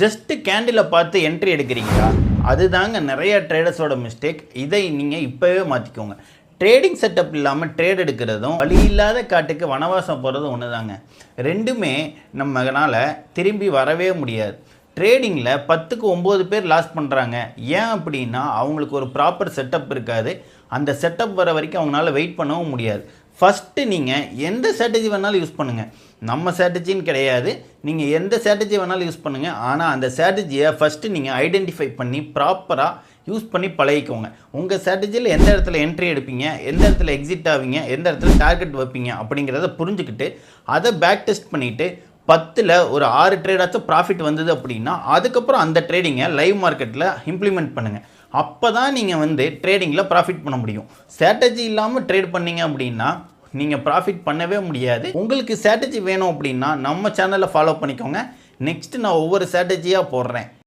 Just கேண்டிலை பார்த்து entry எடுக்கிறீங்களா? அதுதாங்க நிறைய ட்ரேடர்ஸோட மிஸ்டேக். இதை நீங்கள் இப்போவே மாற்றிக்கோங்க. ட்ரேடிங் செட்டப் இல்லாமல் ட்ரேட் எடுக்கிறதும் வழி இல்லாத காட்டுக்கு வனவாசம் போகிறதும் ஒன்று தாங்க. ரெண்டுமே நம்மளால் திரும்பி வரவே முடியாது. ட்ரேடிங்கில் 10க்கு 9 பேர் லாஸ் பண்ணுறாங்க. ஏன் அப்படின்னா அவங்களுக்கு ஒரு ப்ராப்பர் செட்டப் இருக்காது. அந்த செட்டப் வர வரைக்கும் அவங்களால வெயிட் பண்ணவும் முடியாது. ஃபஸ்ட்டு நீங்கள் எந்த ஸ்ட்ராட்டஜி வேணாலும் யூஸ் பண்ணுங்கள். நம்ம ஸ்ட்ராட்டஜின்னு கிடையாது. நீங்கள் எந்த ஸ்ட்ராட்டஜி வேணாலும் யூஸ் பண்ணுங்கள். ஆனால் அந்த ஸ்ட்ராட்டஜியை ஃபஸ்ட்டு நீங்கள் ஐடென்டிஃபை பண்ணி ப்ராப்பராக யூஸ் பண்ணி பழகிக்கோங்க. உங்கள் ஸ்ட்ராட்டஜியில் எந்த இடத்துல என்ட்ரி எடுப்பீங்க, எந்த இடத்துல எக்ஸிட் ஆவீங்க, எந்த இடத்துல டார்கெட் வைப்பீங்க அப்படிங்கிறத புரிஞ்சுக்கிட்டு அதை பேக் டெஸ்ட் பண்ணிவிட்டு 10ல் ஒரு 6 ட்ரேடாச்சும் ப்ராஃபிட் வந்தது அப்படின்னா அதுக்கப்புறம் அந்த ட்ரேடிங்கை லைவ் மார்க்கெட்டில் இம்ப்ளிமெண்ட் பண்ணுங்கள். அப்போ தான் நீங்கள் ட்ரேடிங்கில் ப்ராஃபிட் பண்ண முடியும். ஸ்ட்ராட்டஜி இல்லாமல் ட்ரேட் பண்ணீங்க அப்படின்னா நீங்கள் ப்ராஃபிட் பண்ணவே முடியாது. உங்களுக்கு ஸ்ட்ராட்டஜி வேணும் அப்படின்னா நம்ம சேனலை ஃபாலோ பண்ணிக்கோங்க. நெக்ஸ்ட்டு நான் ஒவ்வொரு ஸ்ட்ராட்டஜியாக போடுறேன்.